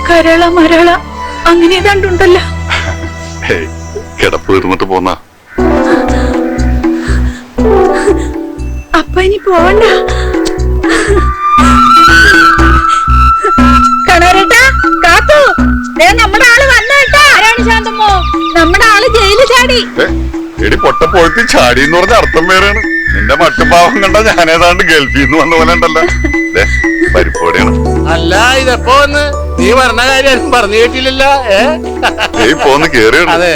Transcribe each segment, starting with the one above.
കരള മരള അങ്ങനെ ഏതാണ്ടുണ്ടല്ലോ. കിടപ്പ് തീർന്നിട്ട് പോന്ന അപ്പ ഇനി പോവണ്ട. കണരേട്ടാ കാത്തു, നമ്മുടെ ആള് വന്നേട്ടാ. ആരാണ് ശാന്തമ്മോ? നമ്മുടെ ആള് ജയിലിൽ ചാടി. എടി പൊട്ട പോയിട്ട് ചാടി എന്ന് പറഞ്ഞ അർത്ഥം വേറെയാണ്. നിന്റെ മട്ടുഭാവം കണ്ട ഞാനേതാണ്ട് ഗൾഫിൽ നിന്ന് വന്ന പോലെ ഉണ്ടല്ലോ. പരിപ്പോടെയാണ്. അല്ല ഇതെപ്പോ വന്ന് നീ പറഞ്ഞ കാര്യം പറഞ്ഞു കേട്ടില്ലല്ലോ. പോന്ന് കേറിയാണ്. അതെ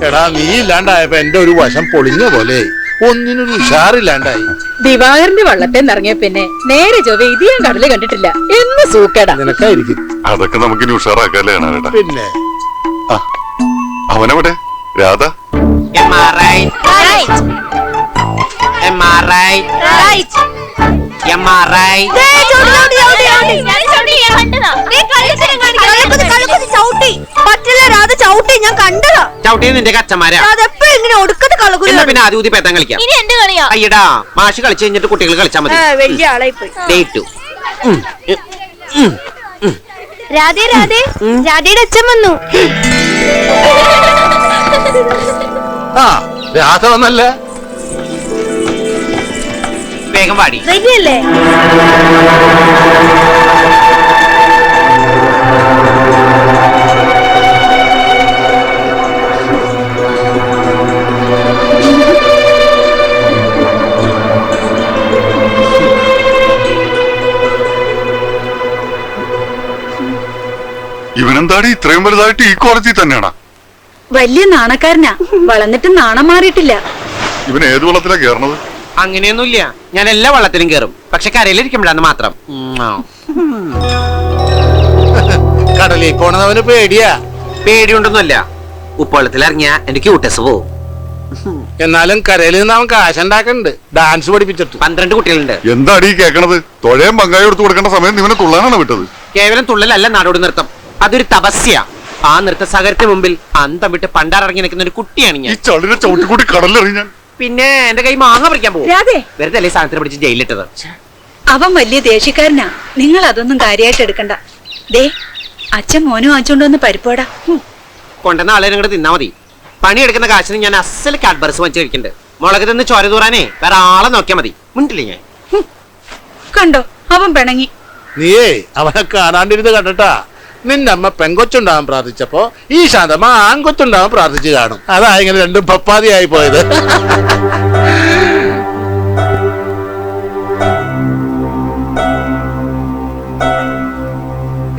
എടാ, നീ ഇല്ലാണ്ടായപ്പോ എന്റെ ഒരു വശം പൊളിഞ്ഞ പോലെ ഒന്നിനൊരു ഉഷാറില്ലാണ്ടായി. ദിവാകരന്റെ വള്ളത്തെ ഇറങ്ങിയ പിന്നെ നേരെ ചൊവ്വ ഇത് ഞാൻ കടല് കണ്ടിട്ടില്ല. എന്ന് സൂക്കേടാ നിനക്കായിരിക്കും. അതൊക്കെ നമുക്ക് ഇനി ഉഷാറാക്കാല്ലേ കേട്ടാ. പിന്നെ അവനെവിടെ? രാധ നിന്റെ കച്ചമാരാ പിന്നെ ആദ്യം ഊതി പേത്താൻ കളിക്കാം. അയ്യടാ മാഷ് കളിച്ചു കഴിഞ്ഞിട്ട് കുട്ടികൾ കളിച്ചാൽ മതി. വലിയ ആളായി പോയി. രാധേ രാധേ, രാധയുടെ അച്ഛൻ വന്നു. ആ രാധ വന്നല്ലേ? വേഗം പാടി. റെഡിയല്ലേ? ഇവനെന്താടി ഇത്രയും വലുതായിട്ട് ഈ കോളേജിൽ തന്നെയാണോ? വലിയ നാണക്കാരനാ, വളർന്നിട്ട് നാണം മാറിയിട്ടില്ല. ഇവൻ ഏത് വെള്ളത്തിലാ കേറണത്? അങ്ങനെയൊന്നുമില്ല, ഞാൻ എല്ലാ വള്ളത്തിലും കേറും, പക്ഷെ കരയിലിരിക്കുമ്പോഴാന്ന് മാത്രം. കടലിൽ പോണവന് പേടിയാ. പേടിയുണ്ടൊന്നുമല്ല, ഉപ്പുവെള്ളത്തിൽ ഇറങ്ങിയാ എനിക്ക് ക്യൂട്ടസ് പോവും. എന്നാലും കരയിൽ നിന്ന് അവൻ കാശുണ്ടാക്കുന്നുണ്ട്, ഡാൻസ് പഠിപ്പിച്ചിട്ട്. 12 കുട്ടികളുണ്ട്. എന്താടി കേക്കണത്? തൊഴയും പങ്കായി എടുത്തു കൊടുക്കേണ്ട സമയം ഇവനെ തുള്ളാനാണ് വിട്ടത്. കേവലം തുള്ളലല്ല നാടോടി നൃത്തം, അതൊരു തപസ്യ. ആ നൃത്ത സാഗരത്തിന് മുമ്പിൽ അന്തം വിട്ട് പണ്ടാറിറങ്ങി നിൽക്കുന്ന ഒരു കുട്ടിയാണ് ഞാൻ. ഈ ചളിനെ ചവിട്ടിക്കൂട്ടി കടലിലെറിഞ്ഞാൻ. പിന്നെ എന്റെ കൈ മാങ്ങ പറിക്കാൻ പോകും. വെറുതെ അല്ലേ സാധനത്തിന് പിടിച്ച് ജയിലിട്ടത്. അവൻ വലിയ ദേഷ്യക്കാരനാ, നിങ്ങൾ അതൊന്നും കാര്യമായിട്ട് എടുക്കണ്ട. ദേ അച്ഛൻ മോനും വാങ്ങിച്ചോണ്ടൊന്ന് പരിപ്പോടാ. കൊണ്ടുവന്ന ആളെ നിങ്ങടെ തിന്നാ മതി. പണിയെടുക്കുന്ന കാശിന് ഞാൻ അസൽ കാഡ്ബർസ് വാങ്ങിച്ചു കഴിക്കുന്നുണ്ട്. മുളക് തിന്ന് ചോര തൂറാനേ വേറെ ആളെ നോക്കിയാ മതി. മുണ്ടില്ലേ ഞാൻ? കണ്ടോ അവൻ പിണങ്ങി. നീയേ അവനെ കാണാണ്ടിരുന്ന് കണ്ടിട്ടാ. നിന്റെ അമ്മ പെങ്കൊച്ചുണ്ടാവാൻ പ്രാർത്ഥിച്ചപ്പോ ഈ ശാന്തമ്മ ആൺകൊച്ചുണ്ടാവാൻ പ്രാർത്ഥിച്ചു കാണും. അതാ ഇങ്ങനെ രണ്ടും പപ്പാതിയായി പോയത്.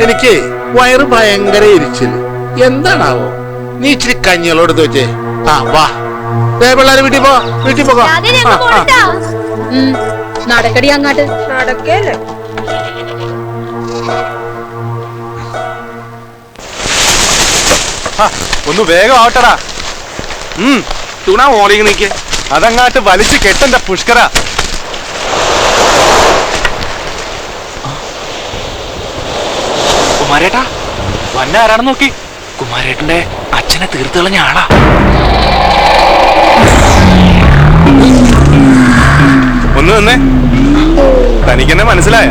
എനിക്ക് വയറ് ഭയങ്കര ഇരിച്ചില്. എന്താണാവോ? നീ ഇച്ചിരി കഞ്ഞികളോട് വെച്ചേ. ആ വാ പിള്ളേരെ വീട്ടിൽ പോ, വീട്ടിൽ പോകോ. നടക്കടി അങ്ങാട്ട്. നടക്കേല്ലേ? ഒന്ന് വേഗം ആവട്ടടാ. തുണ ഓളിങ് നീക്ക്. അതങ്ങാട്ട് വലിച്ചു കെട്ടന്റെ പുഷ്കര. കുമാരേട്ടാ വന്ന ആരാണെന്ന് നോക്കി. കുമാരേട്ടന്റെ അച്ഛനെ തീർത്ത് കളഞ്ഞ ആളാ. ഒന്ന് തന്നെ തനിക്കെന്നെ മനസ്സിലായ?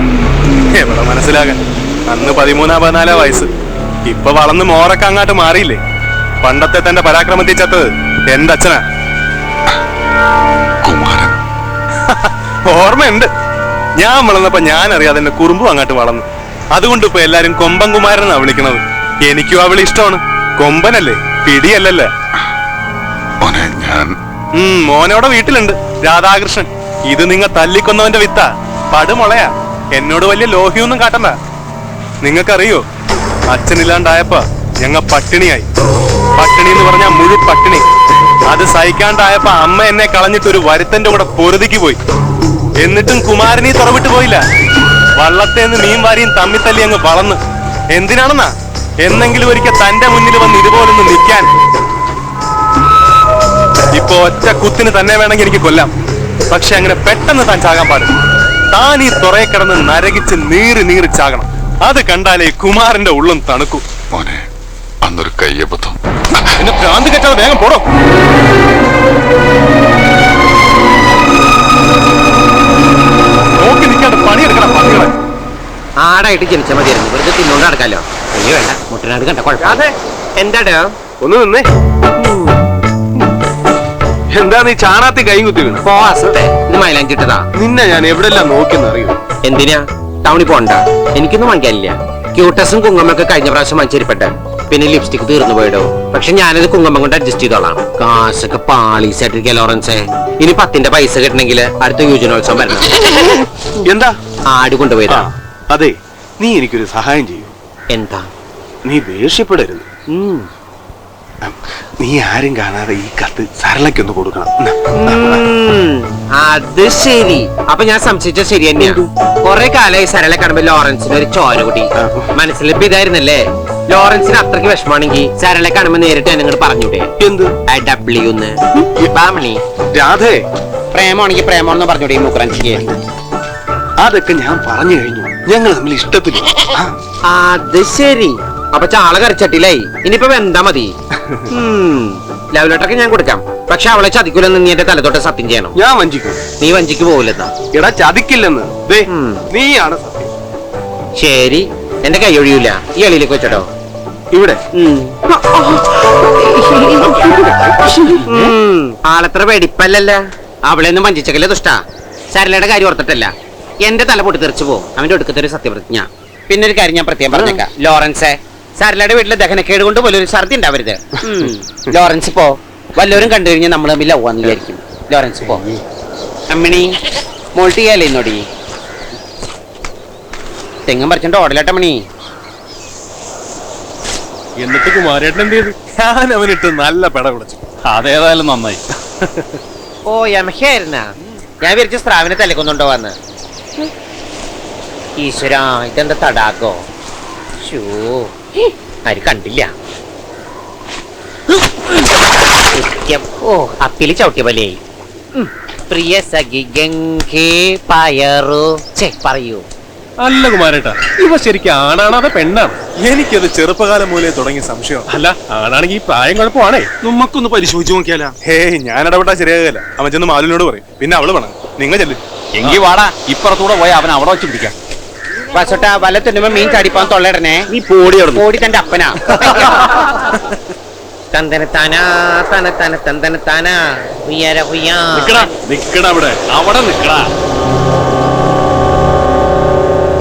എവിടെ മനസ്സിലാകാൻ, അന്ന് 13-14 വയസ്സ്. ഇപ്പൊ വളർന്ന് മോറൊക്കെ അങ്ങാട്ട് മാറിയില്ലേ. പണ്ടത്തെ തന്റെ പരാക്രമത്തിൽ ചത്തത് എന്റെ അച്ഛനാ. ഓർമ്മയുണ്ട്, ഞാൻ വളർന്നപ്പോ ഞാൻ അറിയാതെ എന്റെ കുറുമ്പും അങ്ങാട്ട് വളർന്നു. അതുകൊണ്ട് ഇപ്പൊ എല്ലാരും കൊമ്പൻ കുമാരനാ വിളിക്കണത്. എനിക്കും അവളെ ഇഷ്ടമാണ്. കൊമ്പനല്ലേ, പിടിയല്ലല്ലേ. മോനോടെ വീട്ടിലുണ്ട്, രാധാകൃഷ്ണൻ. ഇത് നിങ്ങ തല്ലിക്കൊന്നവന്റെ വിത്താ, പടുമുളയാ. എന്നോട് വലിയ ലോഹ്യൊന്നും കാട്ടണ്ട. നിങ്ങൾക്കറിയോ, അച്ഛനില്ലാണ്ടായപ്പോ ഞങ്ങ പട്ടിണിയായി. പട്ടിണി എന്ന് പറഞ്ഞാ മുഴു പട്ടിണി. അത് സഹിക്കാണ്ടായപ്പോ അമ്മ എന്നെ കളഞ്ഞിട്ട് ഒരു വരുത്തന്റെ കൂടെ പൊറുതിക്ക് പോയി. എന്നിട്ടും കുമാരനീ തുറവിട്ട് പോയില്ല. വള്ളത്തേന്ന് മീൻ വാരിയും തമ്മിത്തല്ലി അങ്ങ് വളർന്ന്. എന്തിനാണെന്നാ? എന്നെങ്കിലും ഒരിക്കൽ തന്റെ മുന്നിൽ വന്ന് ഇതുപോലൊന്ന് നിൽക്കാൻ. ഇപ്പൊ ഒറ്റ കുത്തിന് തന്നെ വേണമെങ്കിൽ എനിക്ക് കൊല്ലാം. പക്ഷെ അങ്ങനെ പെട്ടെന്ന് താൻ ചാകാൻ പാടില്ല. താൻ ഈ തുറയെ കിടന്ന് നരകിച്ച് നീറി ചാകണം. അത് കണ്ടാലേ കുമാരന്റെ ഉള്ളും തണുക്കൂ. മോനെ അന്നൊരു കയ്യബദ്ധം. എന്നെ ഭ്രാന്ത് കെട്ടാതെ വേഗം പോടോ. നോക്കി നിൽക്കാണ്ട് പണിയെടുക്കണം പണികളെ. ആടായിട്ട് ജനിച്ച മതിയായിരുന്നു, വെറുതെ തിന്നോണ്ട് നടക്കാലോ. വലിയ വേണ്ട, മുട്ടനാട് കണ്ട കുഴപ്പമില്ല. എന്താടോ ഒന്ന് നിന്നേ. എന്താ നീ ചാണാത്തി കൈ കുത്തി വീണു? പോവാസത്തെ ഇത് മൈലാഞ്ചിട്ടതാ. നിന്നെ ഞാൻ എവിടെല്ലാം നോക്കിയെന്ന് അറിയൂ. എന്തിനാ ടൗണിൽ പോണ്ട? എനിക്കൊന്നും വാങ്ങിക്കാനില്ല. ക്യൂട്ടസും കുങ്ങമ്മൊക്കെ കഴിഞ്ഞ പ്രാവശ്യം വാങ്ങിച്ചിരിപ്പട്ടെ. പിന്നെ ലിപ്സ്റ്റിക് തീർന്നു പോയിടോ. പക്ഷെ ഞാനത് കുങ്ങമ്മ കൊണ്ട് അഡ്ജസ്റ്റ് ചെയ്തോളാം. കാശൊക്കെ പാളീസായിട്ടിരിക്കുക ലോറൻസേ. ഇനി 10ന്റെ പൈസ കിട്ടണമെങ്കിൽ അടുത്ത യുവജനോത്സവം വരണം. എന്താ ആട് കൊണ്ടുപോയതാ. അതെ, നീ എനിക്കൊരു സഹായം ചെയ്യൂ. എന്താ? നീ ദേഷ്യപ്പെടരുത്. നീ ആരും കാണാതെ ഈ കത്ത് സരളയ്ക്കൊന്ന് കൊടുക്കണം. അത് ശരി. അപ്പൊ ഞാൻ സംശയിച്ച ശരി തന്നെയാ. കൊറേ കാലമായി സരള കാണുമ്പോ ലോറൻസിന് ഒരു ചോര കൂടി. മനസ്സിലിപ്പോ ഇതായിരുന്നല്ലേ? ലോറൻസിന് അത്രയ്ക്ക് വിഷമാണെങ്കിൽ സരള കാണുമ്പോ നേരിട്ട് എന്നോട് പറഞ്ഞൂടെ? എന്ത് ബാമണി രാധേ, പ്രേമാണെങ്കിൽ പ്രേമാണെന്ന് പറഞ്ഞൂടെ ഈ മുക്കറൻസിക്ക്? അതൊക്കെ ഞാൻ പറഞ്ഞു കഴിഞ്ഞു. ഞങ്ങൾ തമ്മിൽ ഇഷ്ടത്തില്ല. അത് ശരി. അപ്പൊ ചാള കരച്ചട്ടിലായി. ഇനിയിപ്പോ വെന്താ മതി. ലവ് ലെറ്ററൊക്കെ ഞാൻ കൊടുക്കാം. പക്ഷെ അവളെ ചതിക്കൂലെന്ന് നീ എന്റെ തലത്തോട്ട് സത്യം ചെയ്യണം. ഞാൻ വഞ്ചിക്കും. നീ വഞ്ചിക്ക് പോകില്ലെന്നാ? എടാ, ചതിക്കില്ലെന്ന്. നീയാണ് സത്യം. ശരി, എന്റെ കൈ ഒഴിയൂല. ഈ എളിയിലേക്ക് വെച്ചോ. ഇവിടെ ആളത്ര വെടിപ്പല്ലല്ല. അവളെയൊന്നും വഞ്ചിച്ചക്കല്ലേ ദുഷ്ടാ. സരളയുടെ കാര്യം ഓർത്തിട്ടല്ല. എന്റെ തല പൊട്ടി തെറിച്ചു പോകും അവന്റെ ഒടുക്കത്തെ ഒരു സത്യപ്രതിജ്ഞ. പിന്നെ ഒരു കാര്യം ഞാൻ പ്രത്യേകം പറഞ്ഞേക്കാം ലോറൻസേ, സരളയുടെ വീട്ടിലെ ദഹനക്കേട് കൊണ്ട് പോലൊരു ഛർദി ഉണ്ടാവരുത്. ലോറൻസ് പോ. വല്ലവരും കണ്ടു കഴിഞ്ഞാൽ നമ്മൾ തമ്മിൽ ലവാന്ന് വിചാരിക്കും. ലോറൻസ് പോ. അമ്മിണി മോൾട്ട് ചെയ്യാലേ ഇന്നോടി. തെങ്ങും പറിച്ചോണ്ട് ഓടലട്ടമ്മണി. എന്നിട്ട് കുമാരേട്ടൻ എന്ത് ചെയ്തു? ഞാൻ അവനിട്ട് നല്ല പെട കുടച്ചു. അതേതായാലും നന്നായി. ഓ യമഹയായിരുന്നാ? ഞാൻ വിരിച്ച സ്രാവിനെ തലക്കൊന്നുണ്ടോ വന്ന്. ഈശ്വരാ, ഇതെന്താ തടാകോ? ആര് കണ്ടില്ല. ഓ, അപ്പില് ചവിട്ടിയ പോലെ. പ്രിയ സഖി ഗംഗേ പയറു. പറയൂ. അല്ല കുമാരേട്ടാ, ഇവ ശരിക്കും ആണാണോ അതോ പെണ്ണാണ്? എനിക്കത് ചെറുപ്പകാലം മൂലേ തുടങ്ങിയ സംശയം. അല്ല, ആണാണെങ്കിൽ ഈ പ്രായം കുഴപ്പമാണേ. നമുക്കൊന്ന് പരിശോധിച്ചു നോക്കിയാലോ? ഹേയ്, ഞാൻ ഇടപെട്ടാ ശരിയാകില്ല. അവൻ ചെന്ന് മാലിനോട് പറയും. പിന്നെ അവള് വേണം. നിങ്ങൾ ചെല്ലു. എങ്കി വാടാ, ഇപ്പുറത്തൂടെ പോയി അവൻ അവിടെ വെച്ച് പിടിക്കാം. വസോട്ടാ, വല്ല തുന്നുമ്പോ മീൻ ചാടിപ്പാൻ തൊള്ളയിടണേ. നീ പോടി തന്റെ അപ്പനാ. തന്തന താനാ തന തന തന്തന താനാ ഉയ്യാര ഉയ്യാ. നിക്കടാ അവിടെ, അവിടെ നിക്കടാ.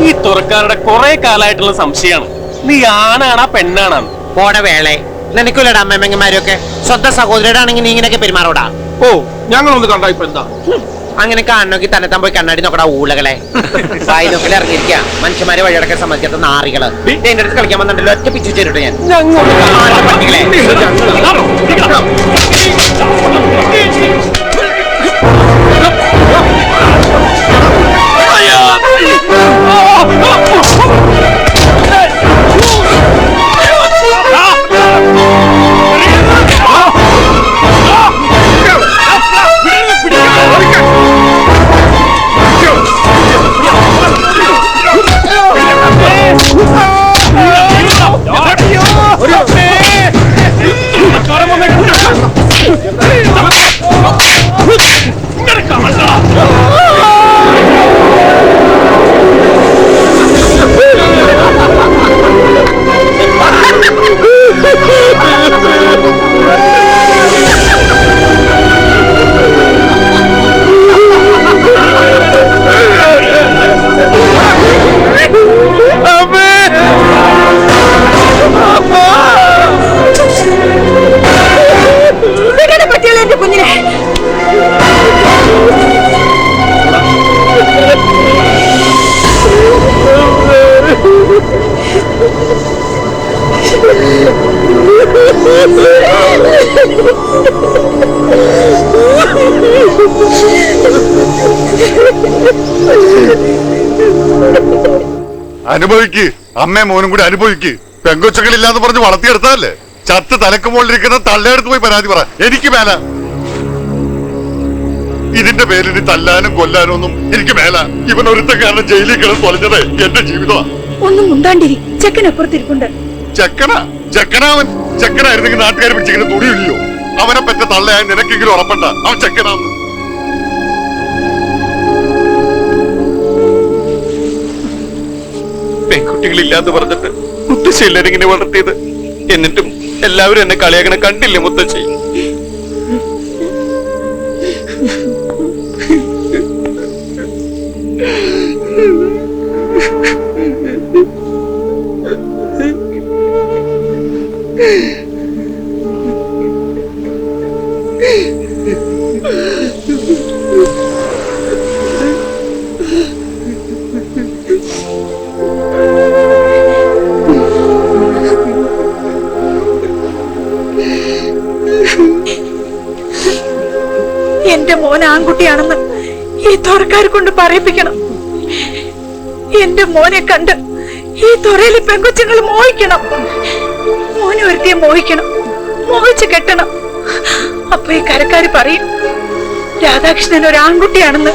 ഈ തുറക്കാരുടെ കുറെ കാലായിട്ടുള്ള സംശയമാണ്, നീ ആണാണാ പെണ്ണാണെന്ന്. പോടെ വേളെ, നിനക്കില്ലടാ അമ്മമ്മമാരൊക്കെ. സ്വന്തം സഹോദരയുടെ ആണെങ്കിൽ നീ ഇങ്ങനെയൊക്കെ പെരുമാറൂടാ. ഓ, ഞങ്ങളൊന്ന് കണ്ടാ ഇപ്പൊ എന്താ? അങ്ങനെ കാണണമെങ്കിൽ തന്നെ പോയി കണ്ണാടി നോക്കടാ ഊളകളെ. വായി നോക്കൽ ഇറങ്ങിയിരിക്ക മനുഷ്യന്മാരെ വഴിയടക്കാൻ സമ്മതിക്കാത്ത നാറികള്. എന്റെ അടുത്ത് കളിക്കാൻ വന്നിട്ടല്ലോ, ഒറ്റ പിച്ചു ചേരിട്ട് ഞാൻ. അനുഭവിക്ക്, അമ്മേ മോനും കൂടി അനുഭവിക്ക്. പെങ്കൊച്ചകളില്ലാന്ന് പറഞ്ഞ് വളർത്തിയെടുത്തതല്ലേ? ചത്ത് തലക്ക് മുകളിലിരിക്കുന്ന തള്ളയെടുത്ത് പോയി പരാതി പറ. എനിക്ക് മേല. ഇതിന്റെ പേരിൽ തല്ലാനും കൊല്ലാനും ഒന്നും എനിക്ക് മേല. ഇവൻ ഒരുത്ത കാരണം ജയിലിൽ കിടന്ന് തൊലഞ്ഞത് എന്റെ ജീവിതമാ. ഒന്നും മുണ്ടാണ്ടിരി. ചെക്കനപ്പുറത്തിരിപ്പുണ്ട്. ചെക്കനാവൻ ചെക്കനായിരുന്നെങ്കിൽ നാട്ടുകാർ പിടിച്ചിങ്ങനെ തുണിയില്ലയോ? അവനെ പറ്റ തള്ളയാൻ നിനക്കെങ്കിലും ഉറപ്പണ്ട അവൻ ചെക്കനാന്ന്. കുട്ടികളില്ലാന്ന് പറഞ്ഞിട്ട് മുത്തശ്ശി എല്ലാരും ഇങ്ങനെ വളർത്തിയത്. എന്നിട്ടും എല്ലാവരും എന്നെ കളിയാക്കണ കണ്ടില്ലേ മുത്തശ്ശി? എന്റെ മോൻ ആൺകുട്ടിയാണെന്ന് ഈ തുറക്കാരെ കൊണ്ട് പറയിപ്പിക്കണം. എന്റെ മോനെ കണ്ട് ഈ തുറയിലെ പെങ്കൊച്ചുങ്ങൾ മോഹിക്കണം. മോനെ ഒരുത്തിയെ മോഹിക്കണം, മോഹിച്ച് കെട്ടണം. അപ്പൊ ഈ കരക്കാര് പറയും രാധാകൃഷ്ണൻ ഒരു ആൺകുട്ടിയാണെന്ന്.